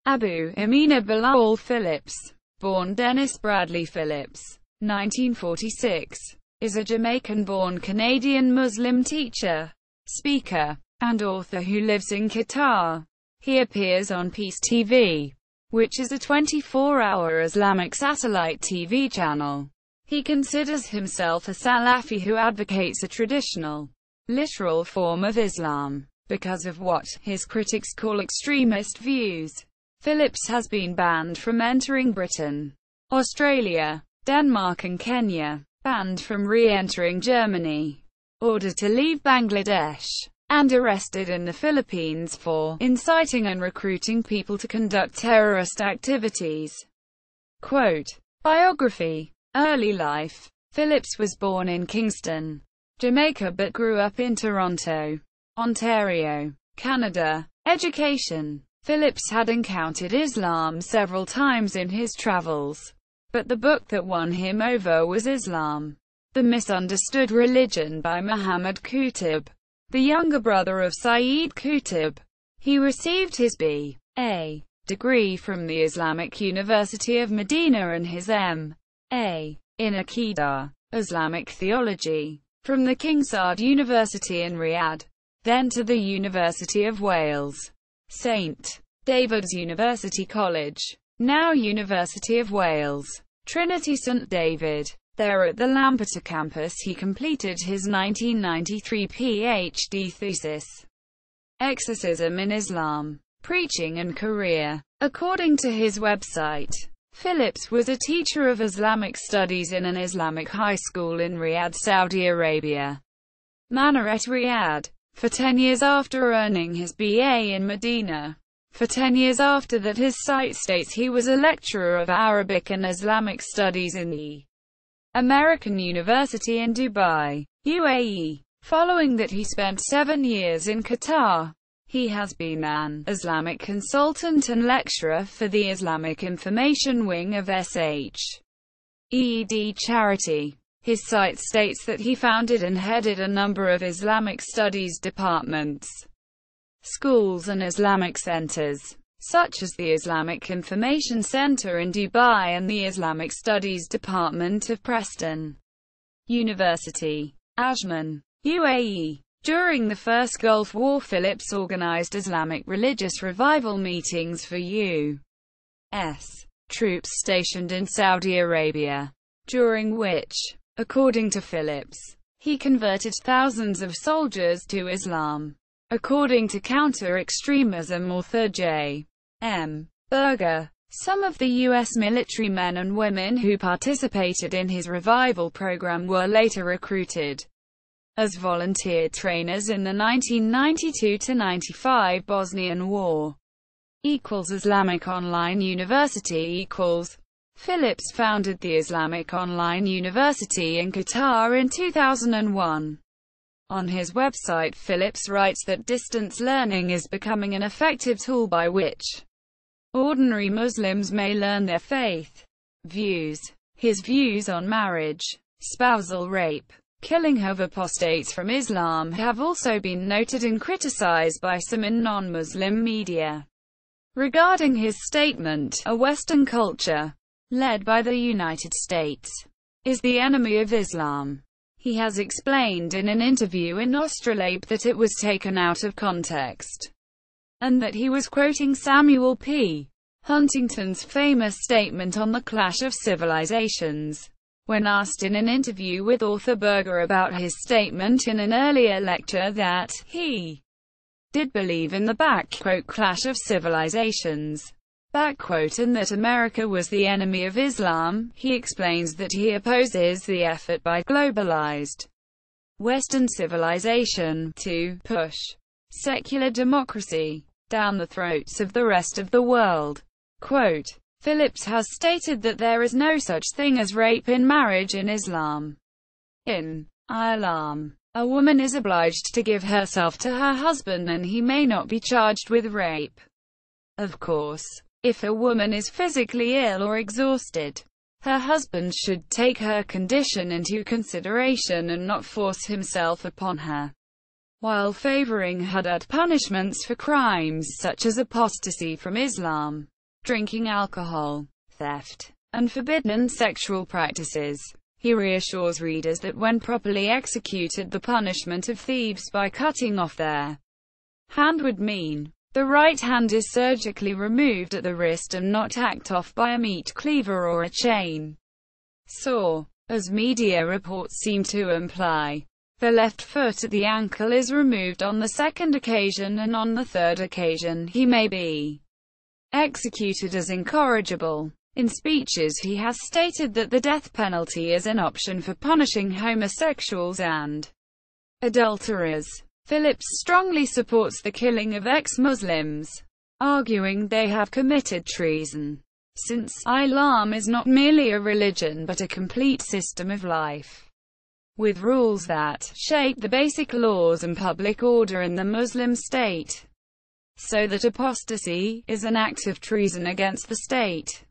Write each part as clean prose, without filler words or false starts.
Ameenah Bilal Philips, born Dennis Bradley Phillips, 1946, is a Jamaican-born Canadian Muslim teacher, speaker, and author who lives in Qatar. He appears on Peace TV, which is a 24-hour Islamic satellite TV channel. He considers himself a Salafi who advocates a traditional, literal form of Islam, because of what his critics call extremist views. Phillips has been banned from entering Britain, Australia, Denmark and Kenya, banned from re-entering Germany, ordered to leave Bangladesh, and arrested in the Philippines for inciting and recruiting people to conduct terrorist activities. Quote, biography. Early life. Phillips was born in Kingston, Jamaica but grew up in Toronto, Ontario, Canada. Education. Phillips had encountered Islam several times in his travels, but the book that won him over was Islam, the Misunderstood Religion by Muhammad Qutb, the younger brother of Sayyid Qutb. He received his B.A. degree from the Islamic University of Medina and his M.A. in Aqidah, Islamic theology, from the King Saud University in Riyadh, then to the University of Wales, St. David's University College, now University of Wales, Trinity St. David. There at the Lampeter campus he completed his 1993 PhD thesis, Exorcism in Islam, Preaching and Career. According to his website, Phillips was a teacher of Islamic studies in an Islamic high school in Riyadh, Saudi Arabia, Minaret Riyadh, for 10 years after earning his BA in Medina. For 10 years after that, his site states he was a lecturer of Arabic and Islamic studies in the American University in Dubai, UAE. Following that, he spent 7 years in Qatar. He has been an Islamic consultant and lecturer for the Islamic Information Wing of Untitled Charity. His site states that he founded and headed a number of Islamic studies departments, schools and Islamic centers, such as the Islamic Information Center in Dubai and the Islamic Studies Department of Preston University, Ajman, UAE. During the First Gulf War, Phillips organized Islamic religious revival meetings for U.S. troops stationed in Saudi Arabia, during which, according to Phillips, he converted thousands of soldiers to Islam. According to counter-extremism author J.M. Berger, some of the U.S. military men and women who participated in his revival program were later recruited as volunteer trainers in the 1992-95 Bosnian War. Islamic Online University Phillips founded the Islamic Online University in Qatar in 2001. On his website, Phillips writes that distance learning is becoming an effective tool by which ordinary Muslims may learn their faith views. His views on marriage, spousal rape, killing of apostates from Islam have also been noted and criticized by some in non-Muslim media. Regarding his statement, a Western culture, led by the United States, is the enemy of Islam, he has explained in an interview in Australabe that it was taken out of context, and that he was quoting Samuel P. Huntington's famous statement on the clash of civilizations. When asked in an interview with author Berger about his statement in an earlier lecture that he did believe in the clash of civilizations, and that America was the enemy of Islam, he explains that he opposes the effort by globalized Western civilization to push secular democracy down the throats of the rest of the world. Quote, Phillips has stated that there is no such thing as rape in marriage in Islam. In Islam, a woman is obliged to give herself to her husband and he may not be charged with rape. Of course, if a woman is physically ill or exhausted, her husband should take her condition into consideration and not force himself upon her, while favoring Hudud punishments for crimes such as apostasy from Islam. drinking alcohol, theft, and forbidden sexual practices. He reassures readers that when properly executed, the punishment of thieves by cutting off their hand would mean the right hand is surgically removed at the wrist and not hacked off by a meat cleaver or a chain saw. As media reports seem to imply, the left foot at the ankle is removed on the second occasion, and on the third occasion he may be executed as incorrigible. In speeches he has stated that the death penalty is an option for punishing homosexuals and adulterers. Philips strongly supports the killing of ex-Muslims, arguing they have committed treason, since Islam is not merely a religion but a complete system of life, with rules that shape the basic laws and public order in the Muslim state, so that apostasy is an act of treason against the state.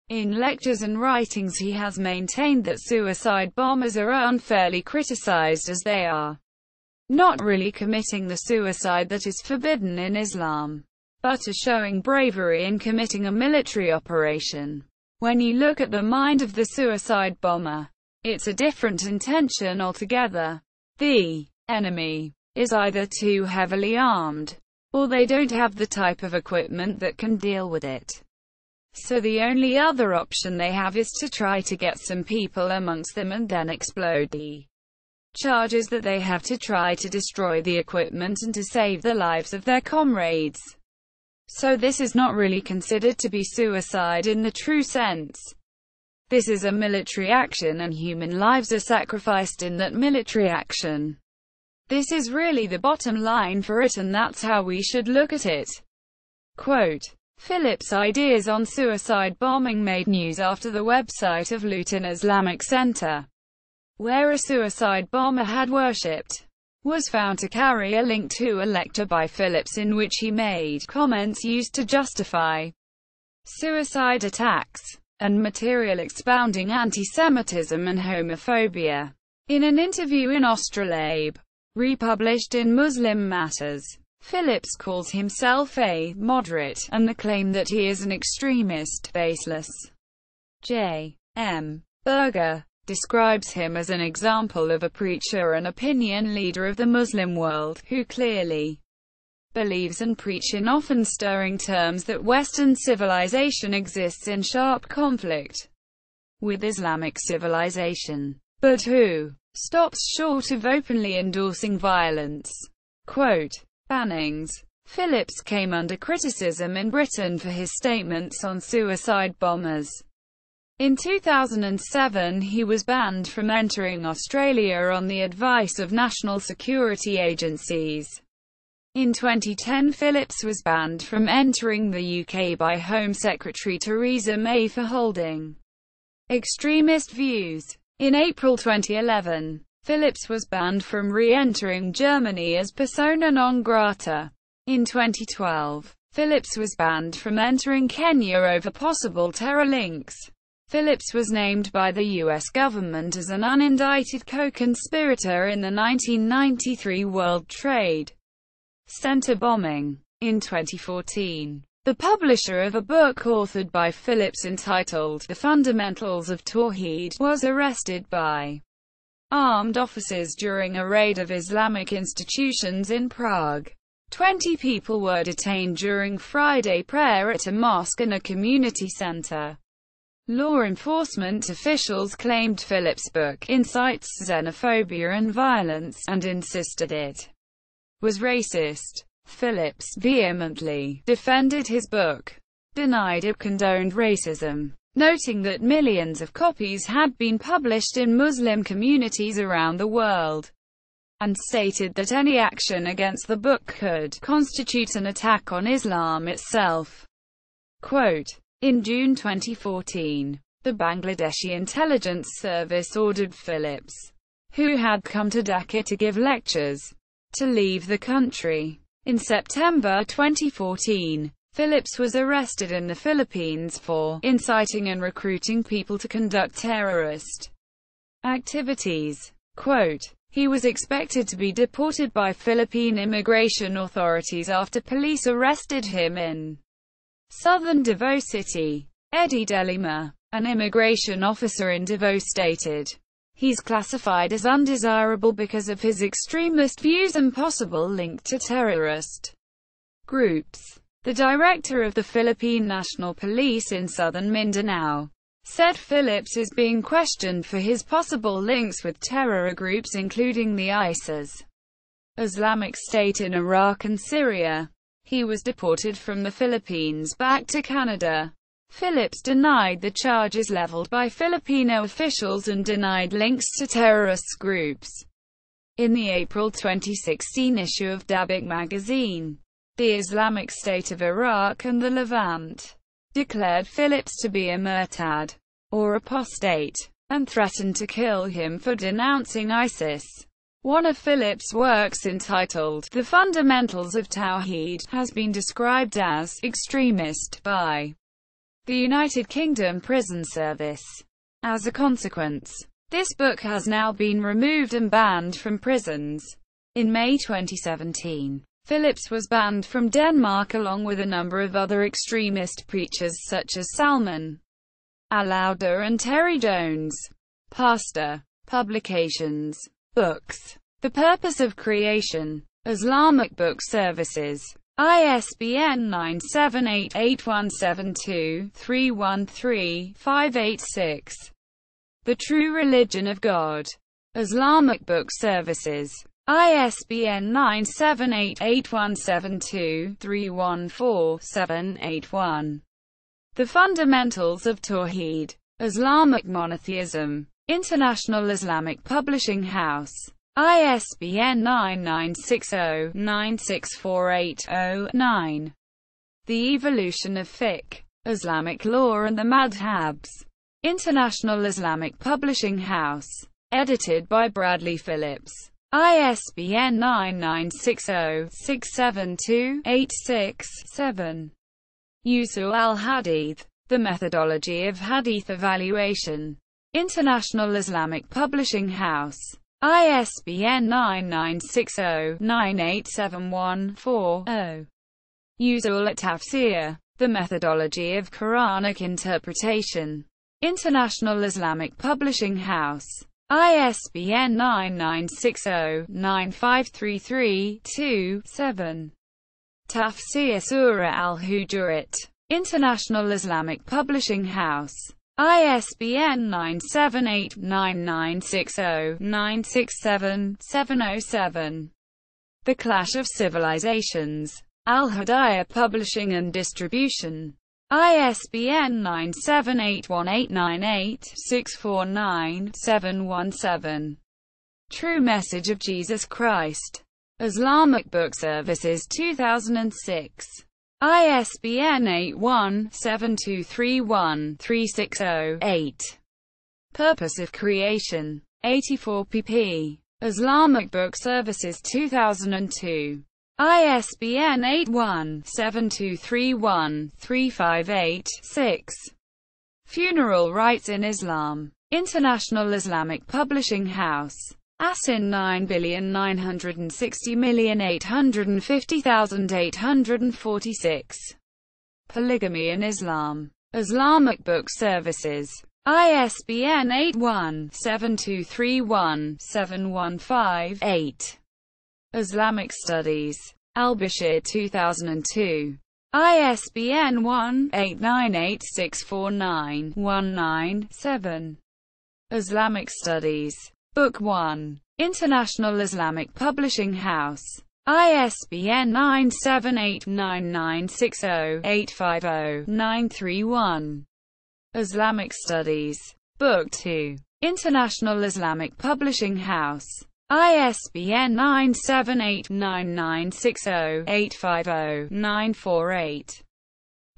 In lectures and writings he has maintained that suicide bombers are unfairly criticized, as they are not really committing the suicide that is forbidden in Islam, but are showing bravery in committing a military operation. When you look at the mind of the suicide bomber, it's a different intention altogether. The enemy is either too heavily armed, or they don't have the type of equipment that can deal with it. So the only other option they have is to try to get some people amongst them and then explode the charges that they have to try to destroy the equipment and to save the lives of their comrades. So this is not really considered to be suicide in the true sense. This is a military action, and human lives are sacrificed in that military action. This is really the bottom line for it, and that's how we should look at it. Quote, Philips' ideas on suicide bombing made news after the website of Luton Islamic Center, where a suicide bomber had worshipped, was found to carry a link to a lecture by Philips in which he made comments used to justify suicide attacks, and material expounding anti-Semitism and homophobia. In an interview in Astrolabe, republished in Muslim Matters, Philips calls himself a moderate, and the claim that he is an extremist baseless. J. M. Berger describes him as an example of a preacher and opinion leader of the Muslim world, who clearly believes and preach in often stirring terms that Western civilization exists in sharp conflict with Islamic civilization, but who stops short of openly endorsing violence. Quote, bannings. Philips came under criticism in Britain for his statements on suicide bombers. In 2007 he was banned from entering Australia on the advice of national security agencies. In 2010 Philips was banned from entering the UK by Home Secretary Theresa May for holding extremist views. In April 2011, Philips was banned from re-entering Germany as persona non grata. In 2012, Philips was banned from entering Kenya over possible terror links. Philips was named by the U.S. government as an unindicted co-conspirator in the 1993 World Trade Center bombing. In 2014, the publisher of a book authored by Philips entitled The Fundamentals of Tawheed was arrested by armed officers during a raid of Islamic institutions in Prague. 20 people were detained during Friday prayer at a mosque and a community center. Law enforcement officials claimed Philips' book incites xenophobia and violence, and insisted it was racist. Philips vehemently defended his book, denied it condoned racism, noting that millions of copies had been published in Muslim communities around the world, and stated that any action against the book could constitute an attack on Islam itself. Quote, in June 2014, the Bangladeshi intelligence service ordered Philips, who had come to Dhaka to give lectures, to leave the country. In September 2014, Philips was arrested in the Philippines for inciting and recruiting people to conduct terrorist activities. Quote, he was expected to be deported by Philippine immigration authorities after police arrested him in Southern Davao City. Eddie Delima, an immigration officer in Davao, stated, "He's classified as undesirable because of his extremist views and possible link to terrorist groups." The director of the Philippine National Police in southern Mindanao said Phillips is being questioned for his possible links with terror groups including the ISIS, Islamic State in Iraq and Syria. He was deported from the Philippines back to Canada. Phillips denied the charges leveled by Filipino officials and denied links to terrorist groups. In the April 2016 issue of Dabiq magazine, the Islamic State of Iraq and the Levant declared Phillips to be a murtad, or apostate, and threatened to kill him for denouncing ISIS. One of Phillips' works, entitled The Fundamentals of Tawheed, has been described as extremist by the United Kingdom Prison Service. As a consequence, this book has now been removed and banned from prisons. In May 2017, Phillips was banned from Denmark along with a number of other extremist preachers such as Salman Al-Ouda and Terry Jones. Pastor. Publications. Books. The Purpose of Creation. Islamic Book Services. ISBN 978-8172-313-586. The True Religion of God. Islamic Book Services. ISBN 978-8172-314-781. The Fundamentals of Tawheed. Islamic Monotheism. International Islamic Publishing House. ISBN 9960-964809. The Evolution of Fiqh. Islamic Law and the Madhabs. International Islamic Publishing House. Edited by Bradley Phillips. ISBN 9960-672-867. Usul al-Hadith. The Methodology of Hadith Evaluation. International Islamic Publishing House. ISBN 9960-98714-0. Usul at-Tafsir. The Methodology of Quranic Interpretation. International Islamic Publishing House. ISBN 9960-9533-2-7. Tafsir Surah Al-Hujurat. International Islamic Publishing House. ISBN 978-9960-967-707. The Clash of Civilizations. Al-Hidayah Publishing and Distribution. ISBN 978-1898-649-717. True Message of Jesus Christ. Islamic Book Services 2006. ISBN 81-7231-360-8. Purpose of Creation. 84 pp. Islamic Book Services 2002. ISBN 81-7231-358-6. Funeral Rites in Islam. International Islamic Publishing House. ASIN 9,960,850,846. Polygamy in Islam. Islamic Book Services. ISBN 81-7231-715-8. Islamic Studies. Al-Bashir 2002. ISBN 1-898-649-19-7. Islamic Studies. Book 1. International Islamic Publishing House. ISBN 978-9960-850-931. Islamic Studies. Book 2. International Islamic Publishing House. ISBN 978-9960-850-948.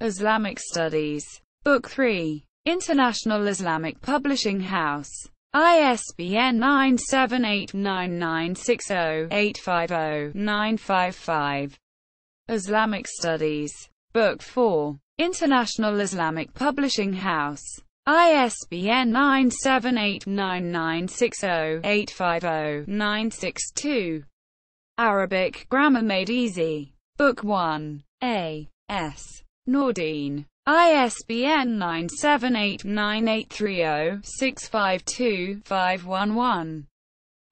Islamic Studies. Book 3. International Islamic Publishing House. ISBN 978-9960-850-955. Islamic Studies. Book 4. International Islamic Publishing House. ISBN 978-9960-850-962. Arabic Grammar Made Easy. Book 1. A. S. Nordin. ISBN 978-9830-652-511.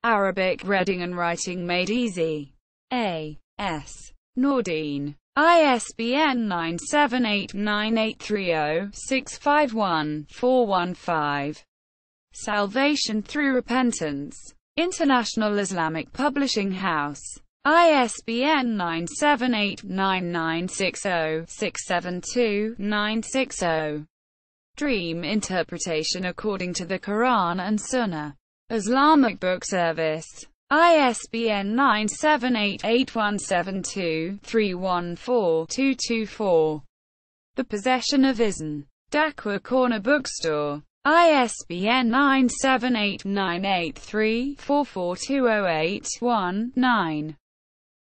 Arabic reading and writing made easy. A. S. Nordin. ISBN 978-9830-651-415. Salvation Through Repentance. International Islamic Publishing House. ISBN 978-9960-672-960. Dream Interpretation According to the Quran and Sunnah. Islamic Book Service. ISBN 978-8172-314-224. The Possession of Izn. Dhaka Corner Bookstore. ISBN 978-983-44208-1-9.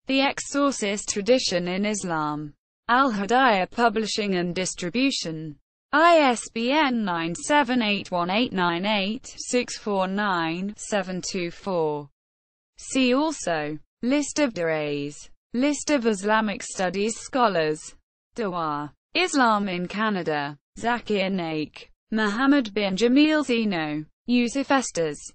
The Exorcist Tradition in Islam. Al-Hidayah Publishing and Distribution. ISBN 978-1898-649-724. See also: List of Du'as. List of Islamic Studies Scholars. Dawah. Islam in Canada. Zakir Naik. Muhammad bin Jamil Zeno. Yusuf Estes.